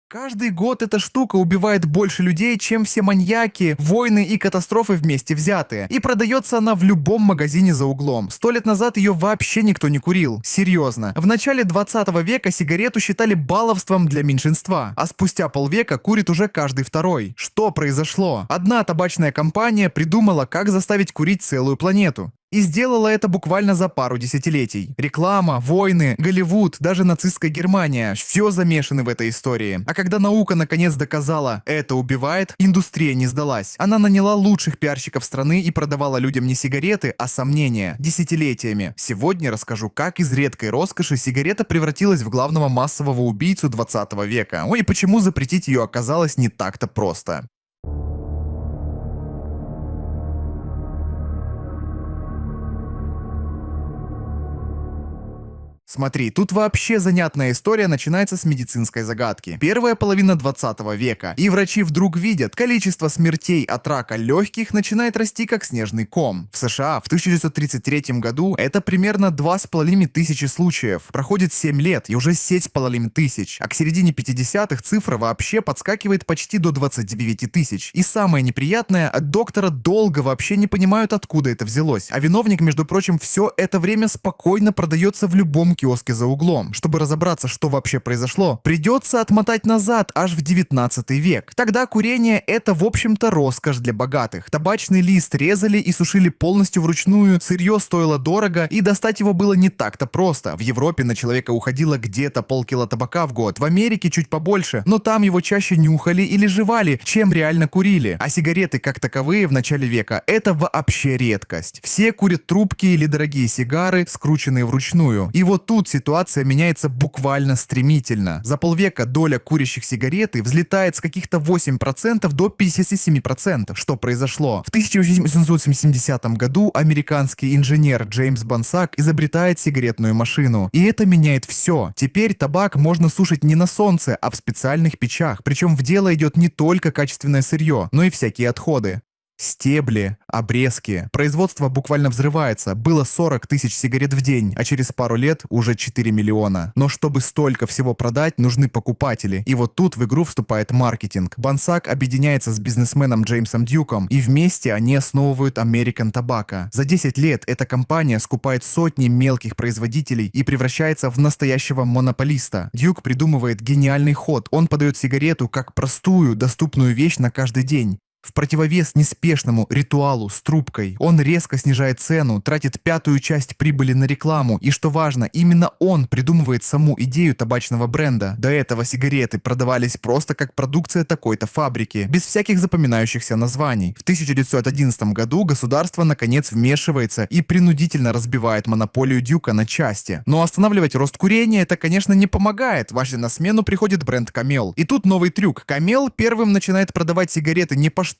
Каждый год эта штука убивает больше людей, чем все маньяки, войны и катастрофы вместе взятые. И продается она в любом магазине за углом. 100 лет назад ее вообще никто не курил. Серьезно. В начале 20 века сигарету считали баловством для меньшинства, а спустя полвека курит уже каждый второй. Что произошло? Одна табачная компания придумала, как заставить курить целую планету. И сделала это буквально за пару десятилетий. Реклама, войны, Голливуд, даже нацистская Германия – все замешаны в этой истории. А когда наука наконец доказала, это убивает, индустрия не сдалась. Она наняла лучших пиарщиков страны и продавала людям не сигареты, а сомнения. Десятилетиями. Сегодня расскажу, как из редкой роскоши сигарета превратилась в главного массового убийцу 20 века. Ой, и почему запретить ее оказалось не так-то просто. Смотри, тут вообще занятная история начинается с медицинской загадки. Первая половина 20 века, и врачи вдруг видят, количество смертей от рака легких начинает расти как снежный ком. В США в 1933 году это примерно 2500 случаев. Проходит 7 лет и уже 7500, а к середине 50-х цифра вообще подскакивает почти до 29 тысяч. И самое неприятное, от доктора долго вообще не понимают, откуда это взялось. А виновник, между прочим, все это время спокойно продается в любом киоске за углом. Чтобы разобраться, что вообще произошло, придется отмотать назад аж в 19 век. Тогда курение — это, в общем-то, роскошь для богатых. Табачный лист резали и сушили полностью вручную, сырье стоило дорого, и достать его было не так-то просто. В Европе на человека уходило где-то полкило табака в год, в Америке чуть побольше, но там его чаще нюхали или жевали, чем реально курили. А сигареты как таковые в начале века — это вообще редкость. Все курят трубки или дорогие сигары, скрученные вручную. И вот тут ситуация меняется буквально стремительно. За полвека доля курящих сигареты взлетает с каких-то 8% до 57%. Что произошло? В 1870 году американский инженер Джеймс Бонсак изобретает сигаретную машину. И это меняет все. Теперь табак можно сушить не на солнце, а в специальных печах. Причем в дело идет не только качественное сырье, но и всякие отходы. Стебли, обрезки. Производство буквально взрывается. Было 40 тысяч сигарет в день, а через пару лет уже 4 миллиона. Но чтобы столько всего продать, нужны покупатели. И вот тут в игру вступает маркетинг. Бонсак объединяется с бизнесменом Джеймсом Дьюком, и вместе они основывают American Tobacco. За 10 лет эта компания скупает сотни мелких производителей и превращается в настоящего монополиста. Дьюк придумывает гениальный ход. Он подает сигарету как простую, доступную вещь на каждый день. В противовес неспешному ритуалу с трубкой он резко снижает цену, тратит пятую часть прибыли на рекламу, и что важно, именно он придумывает саму идею табачного бренда. До этого сигареты продавались просто как продукция такой-то фабрики, без всяких запоминающихся названий. В 1911 году государство наконец вмешивается и принудительно разбивает монополию Дьюка на части. Но останавливать рост курения это, конечно, не помогает. Важно, на смену приходит бренд Camel. И тут новый трюк. Camel первым начинает продавать сигареты не поштучно,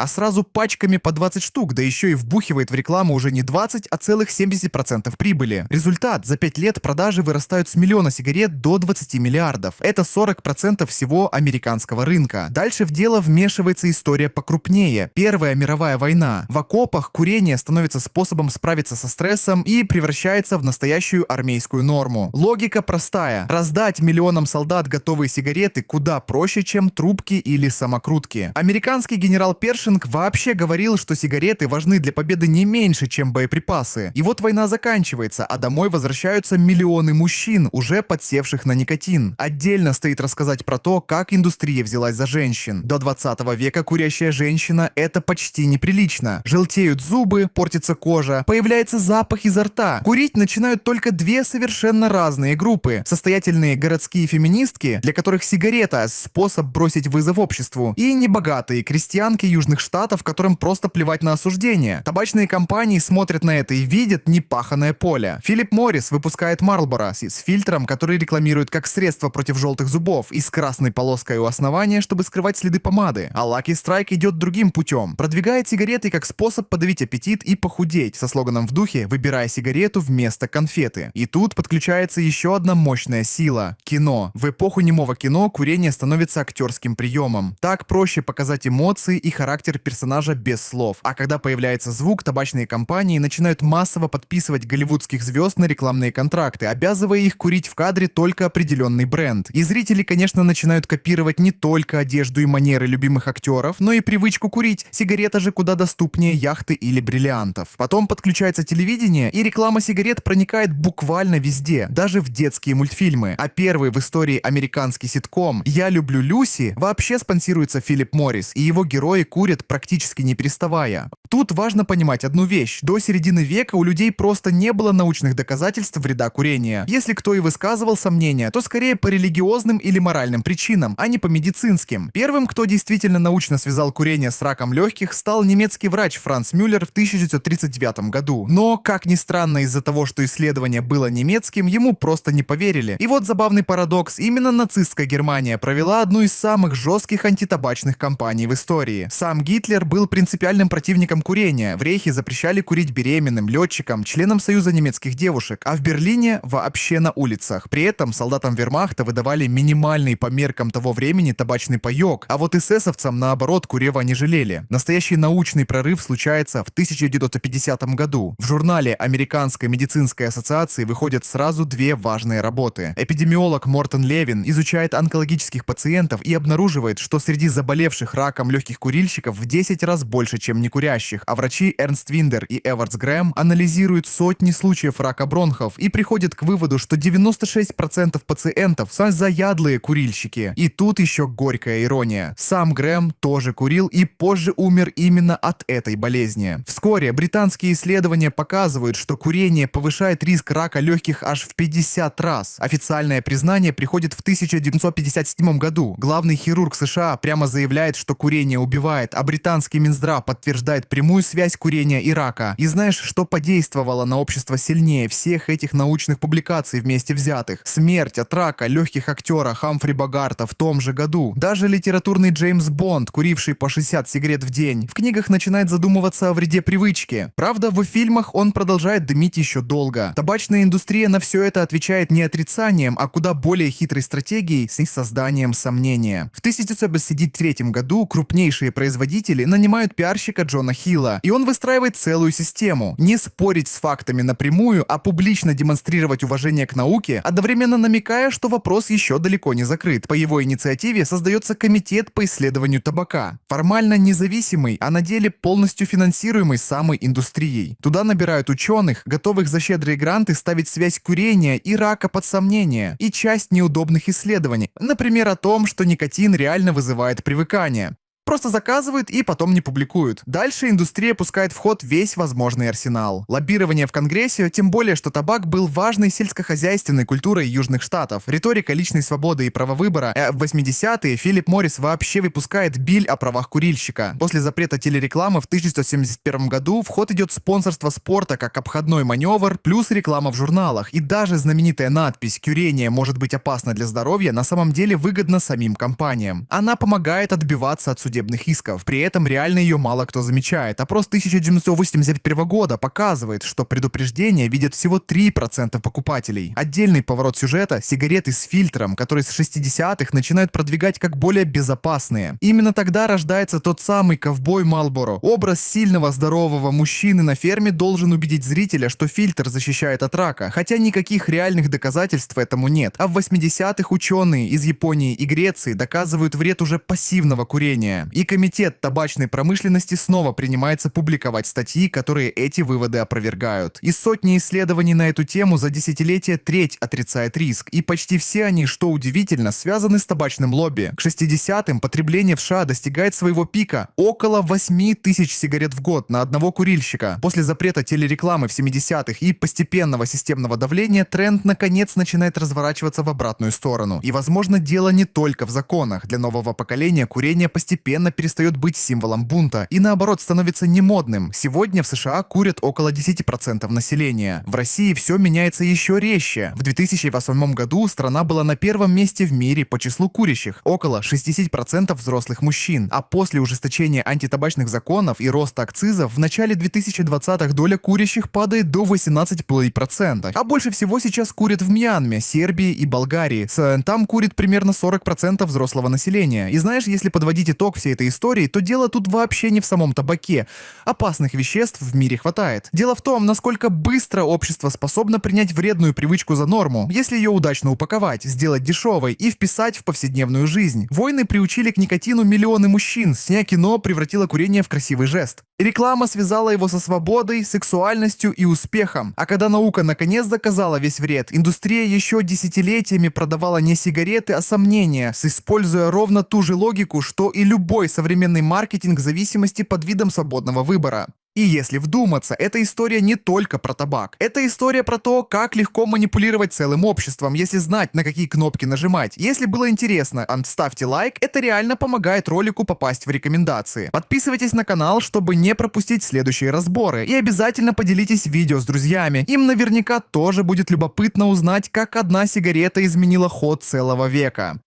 а сразу пачками по 20 штук, да еще и вбухивает в рекламу уже не 20, а целых 70% прибыли. Результат: за 5 лет продажи вырастают с миллиона сигарет до 20 миллиардов. Это 40% всего американского рынка. Дальше в дело вмешивается история покрупнее. Первая мировая война. В окопах курение становится способом справиться со стрессом и превращается в настоящую армейскую норму. Логика простая. Раздать миллионам солдат готовые сигареты куда проще, чем трубки или самокрутки. Американский генерал Першинг вообще говорил, что сигареты важны для победы не меньше, чем боеприпасы. И вот война заканчивается, а домой возвращаются миллионы мужчин, уже подсевших на никотин. Отдельно стоит рассказать про то, как индустрия взялась за женщин. До 20 века курящая женщина — это почти неприлично. Желтеют зубы, портится кожа, появляется запах изо рта. Курить начинают только две совершенно разные группы. Состоятельные городские феминистки, для которых сигарета — способ бросить вызов обществу, и небогатые крестьянки Южных Штатов, которым просто плевать на осуждение. Табачные компании смотрят на это и видят непаханное поле. Филипп Моррис выпускает Marlboro с фильтром, который рекламирует как средство против желтых зубов, и с красной полоской у основания, чтобы скрывать следы помады. А Lucky Strike идет другим путем. Продвигает сигареты как способ подавить аппетит и похудеть, со слоганом в духе «выбирая сигарету вместо конфеты». И тут подключается еще одна мощная сила — кино. В эпоху немого кино курение становится актерским приемом. Так проще показать эмоции эмоции и характер персонажа без слов. А когда появляется звук, табачные компании начинают массово подписывать голливудских звезд на рекламные контракты, обязывая их курить в кадре только определенный бренд. И зрители, конечно, начинают копировать не только одежду и манеры любимых актеров, но и привычку курить. Сигарета же куда доступнее яхты или бриллиантов. Потом подключается телевидение, и реклама сигарет проникает буквально везде, даже в детские мультфильмы. А первый в истории американский ситком «Я люблю Люси» вообще спонсируется Филипп Моррис, и его герои курят практически не переставая. Тут важно понимать одну вещь. До середины века у людей просто не было научных доказательств вреда курения. Если кто и высказывал сомнения, то скорее по религиозным или моральным причинам, а не по медицинским. Первым, кто действительно научно связал курение с раком легких, стал немецкий врач Франц Мюллер в 1939 году. Но, как ни странно, из-за того, что исследование было немецким, ему просто не поверили. И вот забавный парадокс. Именно нацистская Германия провела одну из самых жестких антитабачных кампаний в истории. Сам Гитлер был принципиальным противником курения. В Рейхе запрещали курить беременным, летчикам, членам Союза немецких девушек, а в Берлине вообще на улицах. При этом солдатам вермахта выдавали минимальный по меркам того времени табачный паёк, а вот эсэсовцам, наоборот, курева не жалели. Настоящий научный прорыв случается в 1950 году. В журнале Американской медицинской ассоциации выходят сразу две важные работы. Эпидемиолог Мортон Левин изучает онкологических пациентов и обнаруживает, что среди заболевших раком легких курильщиков в 10 раз больше, чем некурящих, а врачи Эрнст Виндер и Эвардс Грэм анализируют сотни случаев рака бронхов и приходят к выводу, что 96% пациентов – заядлые курильщики. И тут еще горькая ирония. Сам Грэм тоже курил и позже умер именно от этой болезни. Вскоре британские исследования показывают, что курение повышает риск рака легких аж в 50 раз. Официальное признание приходит в 1957 году. Главный хирург США прямо заявляет, что курение убивает, а британский Минздрав подтверждает прямую связь курения и рака. И знаешь, что подействовало на общество сильнее всех этих научных публикаций вместе взятых? Смерть от рака легких актера Хамфри Богарта в том же году. Даже литературный Джеймс Бонд, куривший по 60 сигарет в день, в книгах начинает задумываться о вреде привычки. Правда, в фильмах он продолжает дымить еще долго. Табачная индустрия на все это отвечает не отрицанием, а куда более хитрой стратегией с созданием сомнения. В 1973 году крупнейшие производители нанимают пиарщика Джона Хилла, и он выстраивает целую систему. Не спорить с фактами напрямую, а публично демонстрировать уважение к науке, одновременно намекая, что вопрос еще далеко не закрыт. По его инициативе создается комитет по исследованию табака. Формально независимый, а на деле полностью финансируемый самой индустрией. Туда набирают ученых, готовых за щедрые гранты ставить связь курения и рака под сомнение, и часть неудобных исследований, например, о том, что никотин реально вызывает привыкание. Просто заказывают и потом не публикуют. Дальше индустрия пускает в ход весь возможный арсенал. Лоббирование в Конгрессе, тем более, что табак был важной сельскохозяйственной культурой Южных Штатов. Риторика личной свободы и права выбора. В 80-е Филипп Моррис вообще выпускает биль о правах курильщика. После запрета телерекламы в 1971 году в ход идет спонсорство спорта как обходной маневр, плюс реклама в журналах. И даже знаменитая надпись «Курение может быть опасно для здоровья» на самом деле выгодна самим компаниям. Она помогает отбиваться от судебных исков. При этом реально ее мало кто замечает. Опрос 1981 года показывает, что предупреждение видят всего 3% покупателей. Отдельный поворот сюжета – сигареты с фильтром, которые с 60-х начинают продвигать как более безопасные. Именно тогда рождается тот самый ковбой Марлборо. Образ сильного, здорового мужчины на ферме должен убедить зрителя, что фильтр защищает от рака, хотя никаких реальных доказательств этому нет. А в 80-х ученые из Японии и Греции доказывают вред уже пассивного курения. И комитет табачной промышленности снова принимается публиковать статьи, которые эти выводы опровергают. Из сотни исследований на эту тему за десятилетия треть отрицает риск, и почти все они, что удивительно, связаны с табачным лобби. К 60-м потребление в США достигает своего пика – около 8 тысяч сигарет в год на одного курильщика. После запрета телерекламы в 70-х и постепенного системного давления тренд наконец начинает разворачиваться в обратную сторону. И, возможно, дело не только в законах. Для нового поколения курение постепенно перестает быть символом бунта и наоборот становится немодным. Сегодня в США курят около 10% населения. В России все меняется еще резче. В 2008 году страна была на первом месте в мире по числу курящих, около 60% взрослых мужчин. А после ужесточения антитабачных законов и роста акцизов в начале 2020-х доля курящих падает до 18,5%. А больше всего сейчас курят в Мьянме, Сербии и Болгарии. Там курит примерно 40% взрослого населения. И знаешь, если подводить итог всей этой истории, то дело тут вообще не в самом табаке. Опасных веществ в мире хватает. Дело в том, насколько быстро общество способно принять вредную привычку за норму, если ее удачно упаковать, сделать дешевой и вписать в повседневную жизнь. Войны приучили к никотину миллионы мужчин, снятие кино превратило курение в красивый жест. Реклама связала его со свободой, сексуальностью и успехом. А когда наука наконец доказала весь вред, индустрия еще десятилетиями продавала не сигареты, а сомнения, используя ровно ту же логику, что и любой современный маркетинг зависимости под видом свободного выбора. И если вдуматься, эта история не только про табак. Это история про то, как легко манипулировать целым обществом, если знать, на какие кнопки нажимать. Если было интересно, ставьте лайк, это реально помогает ролику попасть в рекомендации. Подписывайтесь на канал, чтобы не пропустить следующие разборы. И обязательно поделитесь видео с друзьями. Им наверняка тоже будет любопытно узнать, как одна сигарета изменила ход целого века.